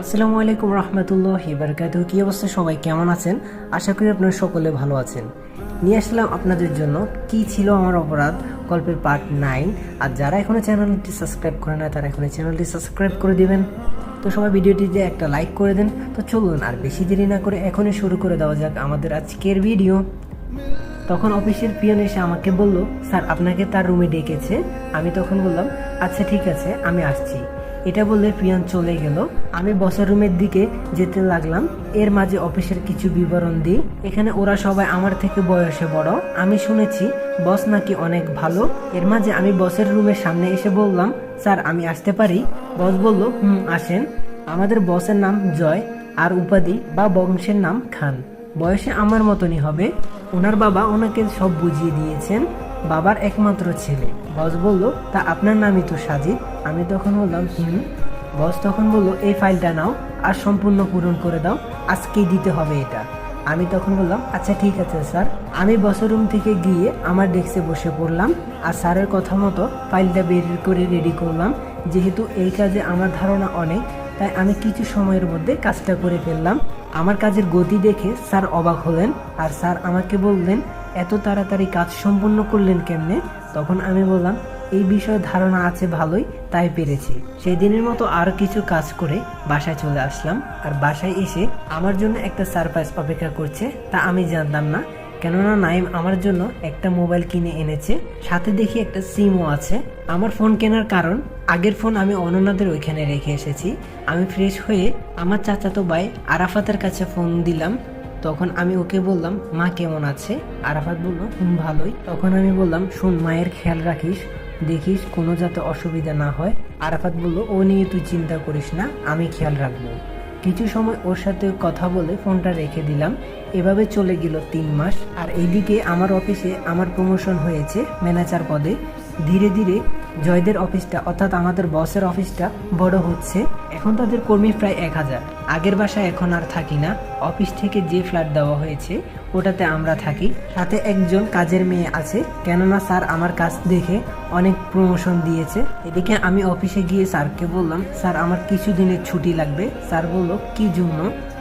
আসসালামু আলাইকুম রহমতুল্লাহি বারাকাতুহু। কি অবস্থা সবাই, কেমন আছেন? আশা করি আপনারা সকলে ভালো আছেন। নিয়ে আসলাম আপনাদের জন্য কি ছিল আমার অপরাধ গল্পের পার্ট 9। আর যারা এখনো চ্যানেলটি সাবস্ক্রাইব করে না তারা এখনো চ্যানেলটি সাবস্ক্রাইব করে দিবেন। তো সবাই ভিডিওটিতে একটা লাইক করে দেন। তো চলুন আর বেশি দেরি না করে এখনই শুরু করে দেওয়া যাক আমাদের আজকের ভিডিও। তখন অফিসের পিয়ন এসে আমাকে বলল, স্যার আপনাকে তার রুমে ডেকেছে। আমি তখন বললাম, আচ্ছা ঠিক আছে, আমি আসছি। এটা বললে পিয়ন চলে গেল। আমি বসের রুমের দিকে যেতে লাগলাম। এর মাঝে অফিসের কিছু বিবরণ দিই। এখানে ওরা সবাই আমার থেকে বয়সে বড়। আমি শুনেছি বস নাকি অনেক ভালো। এর মাঝে আমি বসের রুমের সামনে এসে বললাম, স্যার আমি আসতে পারি? বস বলল, আসেন। আমাদের বসের নাম জয়, আর উপাধি বা বংশের নাম খান। বয়সে আমার মতনই হবে। ওনার বাবা ওনাকে সব বুঝিয়ে দিয়েছেন। বাবার একমাত্র ছেলে। বস বলল, তা আপনার নামই তো সাজিদ। আমি তখন বললাম, বস তখন বলল, এই ফাইলটা নাও আর সম্পূর্ণ পূরণ করে দাও, আজকেই দিতে হবে এটা। আমি তখন বললাম, আচ্ছা ঠিক আছে স্যার। আমি বসের রুম থেকে গিয়ে আমার ডেস্কে বসে পড়লাম আর স্যারের কথা মতো ফাইলটা বের করে রেডি করলাম। যেহেতু এই কাজে আমার ধারণা অনেক, তাই আমি কিছু সময়ের মধ্যে কাজটা করে ফেললাম। আমার কাজের গতি দেখে স্যার অবাক হলেন আর স্যার আমাকে বললেন, এত তাড়াতাড়ি কাজ সম্পূর্ণ করলেন কেমনে? তখন আমি বললাম, এই বিষয়ে ধারণা আছে ভালোই, তাই পেরেছি। সেই দিনের মতো আর কিছু কাজ করে বাসায় চলে আসলাম। আর বাসায় এসে আমার জন্য একটা সারপ্রাইজ অপেক্ষা করছে, তা আমি জানতাম না। কেননা নাইম আমার জন্য একটা মোবাইল কিনে এনেছে, সাথে দেখি একটা সিমও আছে। আমার ফোন কেনার কারণ, আগের ফোন আমি অনন্যাদের ওইখানে রেখে এসেছি। আমি ফ্রেশ হয়ে আমার চাচাতো ভাই আরাফাতের কাছে ফোন দিলাম। তখন আমি ওকে বললাম, মা কেমন আছে? আরাফাত বলল, ভালোই। তখন আমি বললাম, শোন, মায়ের খেয়াল রাখিস, দেখিস কোনো যাতে অসুবিধা না হয়। আরাফাত বলল, ও নিয়ে তুই চিন্তা করিস না, আমি খেয়াল রাখবো। কিছু সময় ওর সাথে কথা বলে ফোনটা রেখে দিলাম। এভাবে চলে গেল 3 মাস। আর এইদিকে আমার অফিসে আমার প্রমোশন হয়েছে ম্যানেজার পদে। ধীরে ধীরে জয়দের অফিসটা, অর্থাৎ আমাদের বসের অফিসটা বড় হচ্ছে। এখন তাদের কর্মী প্রায় 1000। আগের বাসায় এখন আর থাকি না। অফিস থেকে যে ফ্ল্যাট দেওয়া হয়েছে ওটাতে আমরা থাকি। সাথে একজন কাজের মেয়ে আছে, কেননা স্যার আমার কাজ দেখে অনেক প্রমোশন দিয়েছে। এদিকে আমি অফিসে গিয়ে স্যারকে বললাম, স্যার আমার কিছু দিনের ছুটি লাগবে। স্যার বলল, কি জন্য?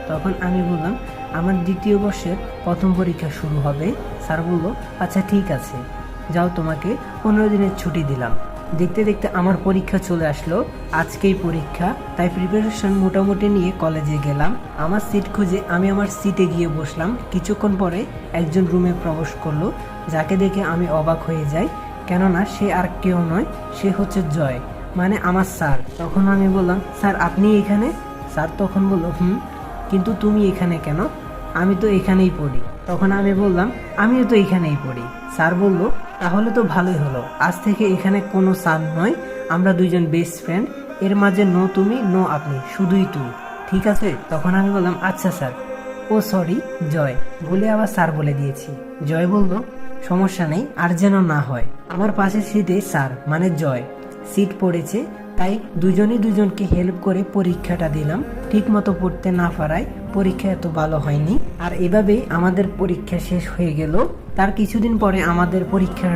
তখন আমি বললাম, আমার 2য় বর্ষের প্রথম পরীক্ষা শুরু হবে। স্যার বলল, আচ্ছা ঠিক আছে, যাও, তোমাকে 15 দিনের ছুটি দিলাম। দেখতে দেখতে আমার পরীক্ষা চলে আসলো। আজকেই পরীক্ষা, তাই প্রিপারেশন মোটামুটি নিয়ে কলেজে গেলাম। আমার সিট খুঁজে আমি আমার সিটে গিয়ে বসলাম। কিছুক্ষণ পরে একজন রুমে প্রবেশ করলো, যাকে দেখে আমি অবাক হয়ে যাই। কেননা সে আর কেউ নয়, সে হচ্ছে জয়, মানে আমার স্যার। তখন আমি বললাম, স্যার আপনি এখানে? স্যার তখন বলল, কিন্তু তুমি এখানে কেন? আমি তো এখানেই পড়ি। তখন আমি বললাম, আমিও তো এখানেই পড়ি। স্যার বলল, তাহলে তো ভালোই হলো, আজ থেকে এখানে কোনো স্যার নয়, আমরা দুইজন বেস্ট ফ্রেন্ড। এর মাঝে নো তুমি নো আপনি, শুধুই তুই, ঠিক আছে? তখন আমি বললাম, আচ্ছা স্যার। ও সরি জয়, ভুলে আবার স্যার বলে দিয়েছি। জয় বলল, সমস্যা নেই, আর যেন না হয়। আমার পাশের সিটে স্যার মানে জয় সিট পড়েছে, তাই দুজনই দুজনকে হেল্প করে পরীক্ষাটা দিলাম। ঠিক মতো পড়তে না পারায় পরীক্ষা এত ভালো হয়নি। আর এভাবেই আমাদের পরীক্ষা শেষ হয়ে গেল। তার কিছুদিন পরে আমাদের পরীক্ষার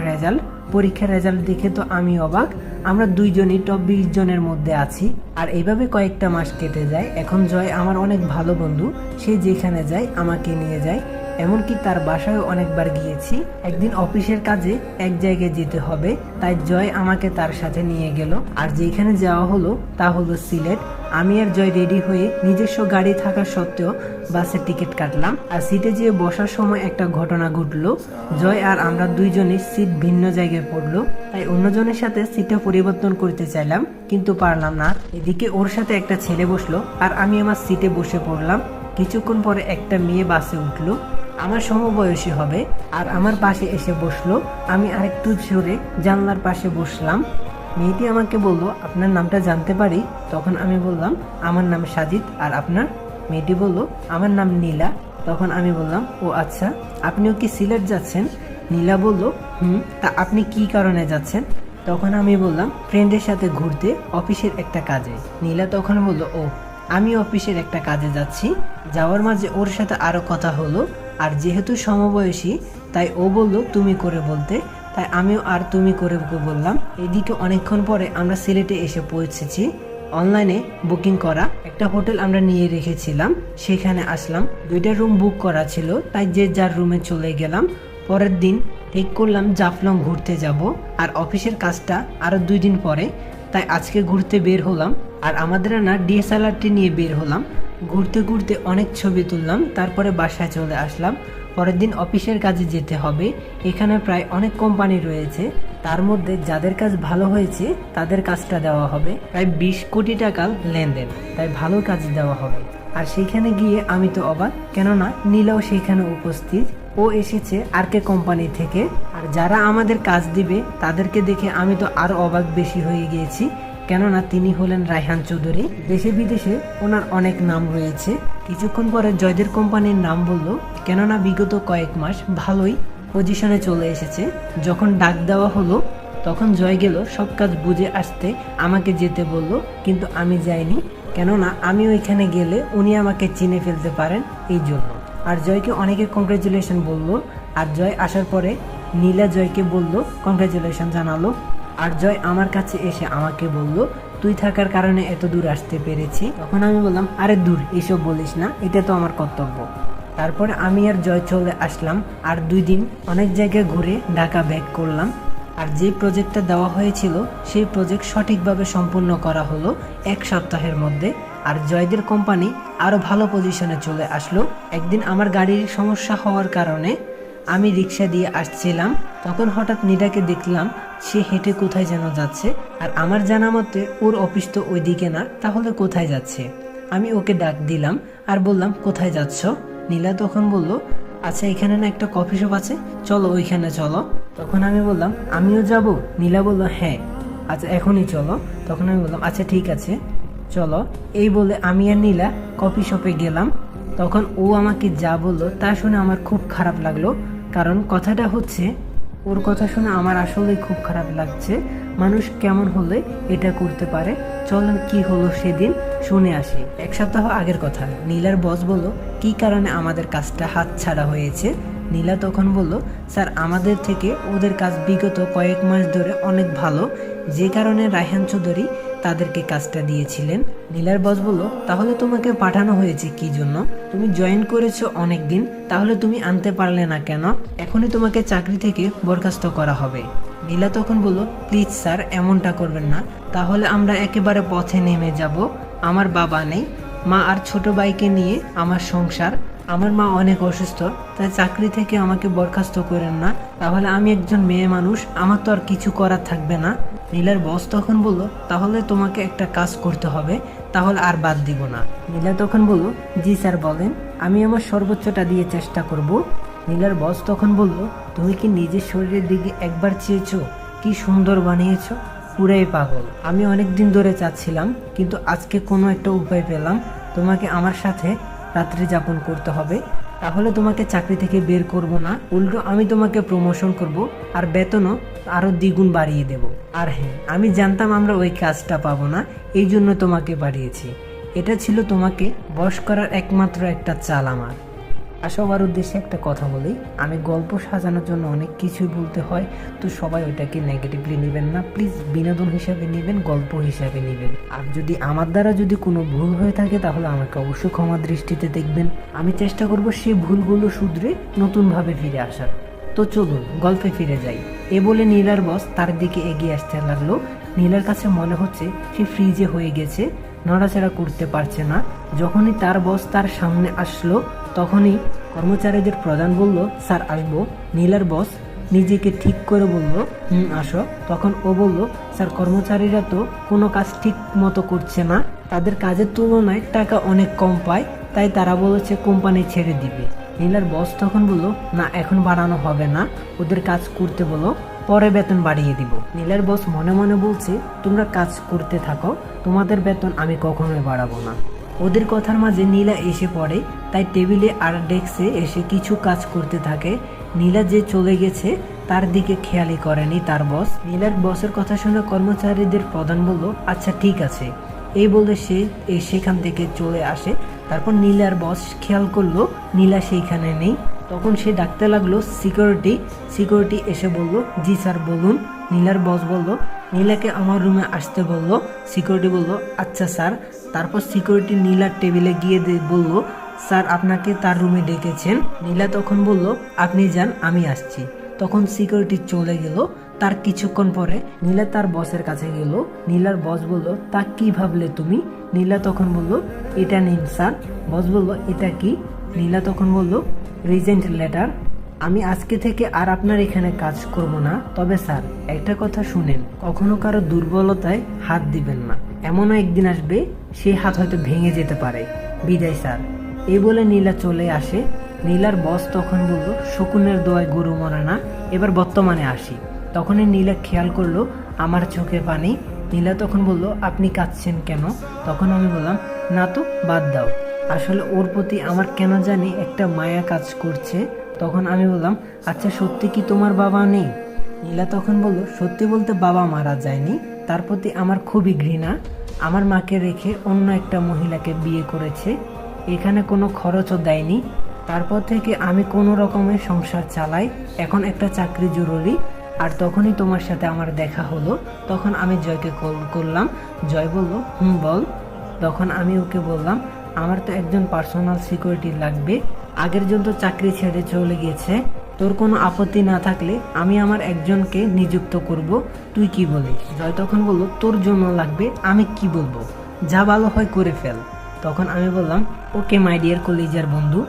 রেজাল্ট দেখে তো আমি অবাক। আমরা দুইজনই টপ 20 জনের মধ্যে আছি। আর এইভাবে কয়েকটা মাস কেটে যায়। এখন জয় আমার অনেক ভালো বন্ধু, সে যেখানে যায় আমাকে নিয়ে যায়। এমনকি তার বাসায় অনেকবার গিয়েছি। একদিন অফিসের কাজে এক জায়গায় যেতে হবে, তাই জয় আমাকে তার সাথে নিয়ে গেল। আর যেখানে যাওয়া হলো তা হলো সিলেট। আমি আর জয় রেডি হয়ে নিজস্ব গাড়ি থাকা সত্ত্বেও বাসের টিকিট কাটলাম। আর সিটে যেয়ে বসার সময় একটা ঘটনা ঘটলো। জয় আর আমরা দুইজনের সিট ভিন্ন জায়গায় পড়লো, তাই অন্যজনের সাথে সিটটা পরিবর্তন করতে চাইলাম, কিন্তু পারলাম না। এদিকে ওর সাথে একটা ছেলে বসলো আর আমি আমার সিটে বসে পড়লাম। কিছুক্ষণ পরে একটা মেয়ে বাসে উঠলো, আমার সমবয়সী হবে, আর আমার পাশে এসে বসলো। আমি আরেকটু সরে জানলার পাশে বসলাম। মেয়েটি আমাকে বলল, আপনার নামটা জানতে পারি? তখন আমি বললাম, আমার নাম সাজিদ। আর আপনার? মেয়েটি বলল, আমার নাম নীলা। তখন আমি বললাম, ও আচ্ছা, আপনিও কি সিলেট যাচ্ছেন? নীলা বলল, তা আপনি কি কারণে যাচ্ছেন? তখন আমি বললাম, ফ্রেন্ডের সাথে ঘুরতে, অফিসের একটা কাজে। নীলা তখন বলল, ও, আমি অফিসের একটা কাজে যাচ্ছি। যাওয়ার মাঝে ওর সাথে আরো কথা হলো, আর যেহেতু সমবয়সী তাই ও বলল তুমি করে বলতে, তাই আমিও আর তুমি করে বললাম। এদিকে অনেকক্ষণ পরে আমরা সিলেটে এসে পৌঁছেছি। অনলাইনে বুকিং করা একটা হোটেল আমরা নিয়ে রেখেছিলাম, সেখানে আসলাম। 2টা রুম বুক করা ছিল, তাই যে যার রুমে চলে গেলাম। পরের দিন ঠিক করলাম জাফলং ঘুরতে যাব, আর অফিসের কাজটা আরও 2 দিন পরে, তাই আজকে ঘুরতে বের হলাম। আর আমাদের না ডিএসএলআরটি নিয়ে বের হলাম। ঘুরতে ঘুরতে অনেক ছবি তুললাম, তারপরে বাসায় চলে আসলাম। পরের দিন অফিসের কাজে যেতে হবে। এখানে প্রায় অনেক কোম্পানি রয়েছে, তার মধ্যে যাদের কাজ ভালো হয়েছে তাদের কাজটা দেওয়া হবে। প্রায় 20 কোটি টাকা লেনদেন, তাই ভালো কাজ দেওয়া হবে। আর সেইখানে গিয়ে আমি তো অবাক, কেননা নীলাও সেইখানে উপস্থিত। ও এসেছে আরকে কোম্পানি থেকে। আর যারা আমাদের কাজ দিবে তাদেরকে দেখে আমি তো আরো অবাক বেশি হয়ে গিয়েছি, কেননা তিনি হলেন রায়হান চৌধুরী। দেশে বিদেশে ওনার অনেক নাম রয়েছে। কিছুক্ষণ পরে জয়দের কোম্পানির নাম বললো, কেননা বিগত কয়েক মাস ভালোই পজিশনে চলে এসেছে। যখন ডাক দেওয়া হলো তখন জয় গেল সব কাজ বুঝে আসতে, আমাকে যেতে বলল, কিন্তু আমি যাইনি, কেননা আমি ওইখানে গেলে উনি আমাকে চিনে ফেলতে পারেন, এই জন্য। আর জয়কে অনেকে কংগ্রেচুলেশন বলল। আর জয় আসার পরে নীলা জয়কে বলল, কংগ্রেচুলেশন জানালো। আর জয় আমার কাছে এসে আমাকে বলল, তুই থাকার কারণে এত দূর আসতে পেরেছি। তখন আমি বললাম, আরে দূর, এসব বলিস না, এটা তো আমার কর্তব্য। তারপরে আমি আর জয় চলে আসলাম। আর 2 দিন অনেক জায়গায় ঘুরে ঢাকা ব্যাক করলাম। আর যে প্রজেক্টটা দেওয়া হয়েছিল সেই প্রজেক্ট সঠিকভাবে সম্পূর্ণ করা হলো 1 সপ্তাহের মধ্যে। আর জয়দের কোম্পানি আরও ভালো পজিশনে চলে আসলো। একদিন আমার গাড়ির সমস্যা হওয়ার কারণে আমি রিক্সা দিয়ে আসছিলাম, তখন হঠাৎ নীলাকে দেখলাম সে হেঁটে কোথায় যেন যাচ্ছে। আর আমার জানা মতে ওর অফিস তো ওই দিকে না, তাহলে কোথায় যাচ্ছে? আমি ওকে ডাক দিলাম আর বললাম, কোথায় যাচ্ছ? নীলা তখন বলল, আচ্ছা এখানে না একটা কফি শপ আছে, চলো ওইখানে চলো। তখন আমি বললাম, আমিও যাব? নীলা বলল, হ্যাঁ। আচ্ছা এখনই চলো। তখন আমি বললাম, আচ্ছা ঠিক আছে চলো। এই বলে আমি আর নীলা কফি শপে গেলাম। তখন ও আমাকে যা বললো তা শুনে আমার খুব খারাপ লাগলো, কারণ কথাটা হচ্ছে ওর কথা শুনে আমার আসলেই খুব খারাপ লাগছে। মানুষ কেমন হলে এটা করতে পারে? চলেন কি হলো সেদিন শুনে আসি। 1 সপ্তাহ আগের কথা। নীলার বস বলল, কি কারণে আমাদের কাজটা হাতছাড়া হয়েছে? নীলা তখন বলল, স্যার আমাদের থেকে ওদের কাজ বিগত কয়েক মাস ধরে অনেক ভালো, যে কারণে রায়হান চৌধুরী তাদেরকে কাজটা দিয়েছিলেন। নীলার বস বলল, তাহলে তোমাকে পাঠানো হয়েছে কি জন্য? তুমি জয়েন করেছো অনেক দিন, তাহলে তুমি আনতে পারলে না কেন? এখনই তোমাকে চাকরি থেকে বরখাস্ত করা হবে। নীলা তখন বলল, প্লিজ স্যার এমনটা করবেন না, তাহলে আমরা একেবারে পথে নেমে যাব। আমার বাবা নেই, মা আর ছোট ভাইকে নিয়ে আমার সংসার। আমার মা অনেক অসুস্থ, তাই চাকরি থেকে আমাকে বরখাস্ত করেন না, তাহলে আমি একজন মেয়ে মানুষ, আমার তো আর কিছু করার থাকবে না। নীলার বস তখন বলল, তাহলে তোমাকে একটা কাজ করতে হবে, তাহলে আর বাদ দিব না। নীলা তখন বলল, জি স্যার বলেন, আমি আমার সর্বোচ্চটা দিয়ে চেষ্টা করব। নীলার বস তখন বলল, তুমি কি নিজের শরীরের দিকে একবার চেয়েছো? কি সুন্দর বানিয়েছো, পুরাই পাগল। আমি অনেক দিন ধরে চাচ্ছিলাম, কিন্তু আজকে কোনো একটা উপায় পেলাম। তোমাকে আমার সাথে রাত্রি যাপন করতে হবে, তাহলে তোমাকে চাকরি থেকে বের করব না, উল্টো আমি তোমাকে প্রমোশন করব, আর বেতনও আরো দ্বিগুণ বাড়িয়ে দেব। আর হ্যাঁ, আমি জানতাম আমরা ওই কাজটা পাবো না, এই জন্য তোমাকে বাড়িয়েছি। এটা ছিল তোমাকে বশ করার একমাত্র একটা চাল আমার। সবার উদ্দেশ্যে একটা কথা বলি, আমি গল্প সাজানোর জন্য অনেক কিছুই বলতে হয়, তো সবাই ওইটাকে নেগেটিভলি নেবেন না প্লিজ, বিনোদন হিসাবে নেবেন, গল্প হিসাবে নেবেন। আর যদি আমার দ্বারা যদি কোনো ভুল হয়ে থাকে তাহলে আমাকে অবশ্যই ক্ষমা দৃষ্টিতে দেখবেন। আমি চেষ্টা করব সেই ভুলগুলো শুধরে নতুনভাবে ফিরে আসার। তো চলুন গল্পে ফিরে যাই। এ বলে নীলার বস তার দিকে এগিয়ে আসতে লাগলো। নীলার কাছে মনে হচ্ছে সে ফ্রিজে হয়ে গেছে, নড়াচড়া করতে পারছে না। যখনই তার বস তার সামনে আসলো তখনই কর্মচারীদের প্রধান বলল, স্যার আসবো। নীলার বস নিজেকে ঠিক করে বলল, আসো। তখন ও বলল, স্যার কর্মচারীরা তো কোনো কাজ ঠিক মতো করছে না, তাদের কাজের তুলনায় টাকা অনেক কম পায়, তাই তারা বলেছে কোম্পানি ছেড়ে দিবে। নীলার বস তখন বলল, না এখন বাড়ানো হবে না, ওদের কাজ করতে বলো, পরে বেতন বাড়িয়ে দিব। নীলার বস মনে মনে বলছে, তোমরা কাজ করতে থাকো, তোমাদের বেতন আমি কখনোই বাড়াবো না। ওদের কথার মাঝে নীলা এসে পড়ে, তাই টেবিলে আর ডেস্কে এসে কিছু কাজ করতে থাকে। নীলা যে চলে গেছে তার দিকে খেয়ালই করেনি তার বস। নীলার বসের কথা শুনে কর্মচারীদের প্রধান বলল, আচ্ছা ঠিক আছে। এই বলে সে সেখান থেকে চলে আসে। তারপর নীলার বস খেয়াল করলো নীলা সেইখানে নেই। তখন সে ডাকতে লাগলো সিকিউরিটি। সিকিউরিটি এসে বলল, জি স্যার বলুন। নীলার বস বলল, নীলাকে আমার রুমে আসতে বলল। সিকিউরিটি বলল আচ্ছা স্যার। তারপর সিকিউরিটি নীলার টেবিলে গিয়ে বলল স্যার আপনাকে তার রুমে ডেকেছেন। নীলা তখন বলল আপনি যান, আমি আসছি। তখন সিকিউরিটি চলে গেল। তার কিছুক্ষণ পরে নীলা তার বসের কাছে গেল। নীলার বস বলল তা কি ভাবলে তুমি? নীলা তখন বলল এটা নিন স্যার। বস বলল এটা কি? নীলা তখন বলল রিজেন্ট লেটার। আমি আজকে থেকে আর আপনার এখানে কাজ করব না। তবে স্যার একটা কথা শুনেন, কখনো কারো দুর্বলতায় হাত দিবেন না। এমনও একদিন আসবে সেই হাত হয়তো ভেঙে যেতে পারে। বিদায় স্যার। এই বলে নীলা চলে আসে। নীলার বস তখন বলল শকুনের দোয়ায় গরু মরে না, এবার বর্তমানে আসি। তখনই নীলা খেয়াল করলো আমার চোখে পানি। নীলা তখন বলল আপনি কাঁদছেন কেন? তখন আমি বললাম না তো, বাদ দাও। আসলে ওর প্রতি আমার কেন জানি একটা মায়া কাজ করছে। তখন আমি বললাম আচ্ছা সত্যি কি তোমার বাবা নেই? নীলা তখন বলল সত্যি বলতে বাবা মারা যায়নি, তার প্রতি আমার খুবই ঘৃণা। আমার মাকে রেখে অন্য একটা মহিলাকে বিয়ে করেছে, এখানে কোনো খরচও দেয়নি। তারপর থেকে আমি কোনো রকমের সংসার চালাই। এখন একটা চাকরি জরুরি। আর তখনই তোমার সাথে আমার দেখা হলো। তখন আমি জয়কে কল করলাম। জয় বলল বল। তখন আমি ওকে বললাম আমার তো একজন পার্সোনাল সিকিউরিটি লাগবে। আগের জন তো চাকরি ছেড়ে চলে গিয়েছে। তোর কোনো আপত্তি না থাকলে আমি আমার একজনকে নিযুক্ত করব, তুই কি বলিস? জয় তখন বলল তোর জন্য লাগবে, আমি কি বলবো, যা ভালো হয় করে ফেল। তখন আমি বললাম ওকে মাই ডিয়ার কলিজার বন্ধু।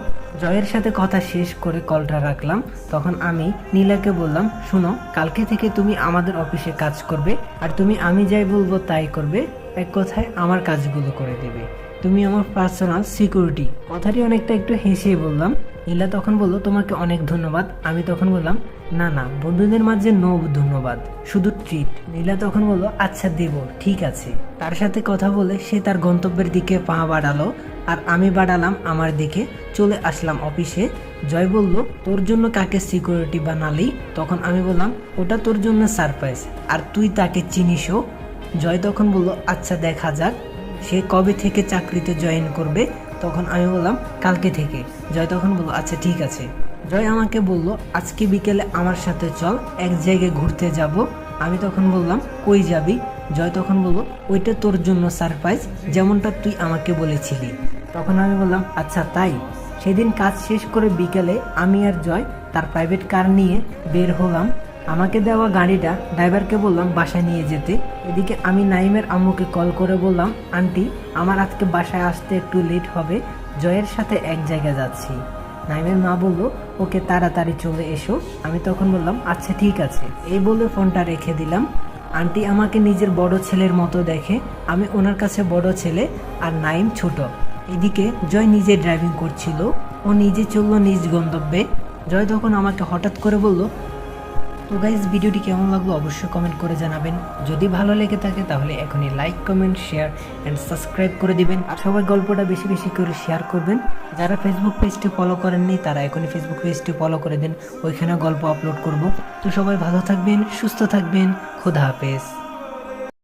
জয়ের সাথে কথা শেষ করে কলটা রাখলাম। তখন আমি নীলাকে বললাম শোনো, কালকে থেকে তুমি আমাদের অফিসে কাজ করবে, আর তুমি আমি যাই বলবো তাই করবে। এক কথায় আমার কাজগুলো করে দেবে। তুমি আমার পার্সোনাল সিকিউরিটি। কথাটি অনেকটা একটু হেসেই বললাম। নীলা তখন বলল তোমাকে অনেক ধন্যবাদ। আমি তখন বললাম না না, বন্ধুদের মাঝে নো ধন্যবাদ, শুধু ট্রিট। নীলা তখন বলল আচ্ছা দেব, ঠিক আছে। তার সাথে কথা বলে সে তার গন্তব্যের দিকে পা বাড়ালো, আর আমি বাড়ালাম আমার দিকে। চলে আসলাম অফিসে। জয় বলল তোর জন্য কাকে সিকিউরিটি বানালি? তখন আমি বললাম ওটা তোর জন্য সারপ্রাইজ, আর তুই তাকে চিনিসও। জয় তখন বলল আচ্ছা দেখা যাক সে কবে থেকে চাকরিতে জয়েন করবে। তখন আমি বললাম কালকে থেকে। জয় তখন বলল আচ্ছা ঠিক আছে। জয় আমাকে বলল আজকে বিকেলে আমার সাথে চল, এক জায়গায় ঘুরতে যাব। আমি তখন বললাম কই যাবি? জয় তখন বলল ওইটা তোর জন্য সারপ্রাইজ, যেমনটা তুই আমাকে বলেছিলি। তখন আমি বললাম আচ্ছা তাই। সেদিন কাজ শেষ করে বিকেলে আমি আর জয় তার প্রাইভেট কার নিয়ে বের হলাম। আমাকে দেওয়া গাড়িটা ড্রাইভারকে বললাম বাসায় নিয়ে যেতে। এদিকে আমি নাইমের আম্মুকে কল করে বললাম আন্টি আমার আজকে বাসায় আসতে একটু লেট হবে, জয়ের সাথে এক জায়গায় যাচ্ছি। নাইমের মা বলল ওকে তাড়াতাড়ি চলে এসো। আমি তখন বললাম আচ্ছা ঠিক আছে। এই বলে ফোনটা রেখে দিলাম। আন্টি আমাকে নিজের বড় ছেলের মতো দেখে। আমি ওনার কাছে বড় ছেলে, আর নাইম ছোট। এদিকে জয় নিজে ড্রাইভিং করছিল, ও নিজে চললো নিজ গন্তব্যে। জয় তখন আমাকে হঠাৎ করে বলল তো গাইজ ভিডিওটি কেমন লাগলো অবশ্যই কমেন্ট করে জানাবেন। যদি ভালো লেগে থাকে তাহলে এখনই like comment share and subscribe করে দিবেন। আর সবাই গল্পটা বেশি বেশি করে শেয়ার করবেন। যারা ফেসবুক পেজটি ফলো করেননি তারা এখনই ফেসবুক পেজটি ফলো করে দিন, ওইখানে গল্প আপলোড করব। তো সবাই ভালো থাকবেন, সুস্থ থাকবেন, খোদা হাফেজ।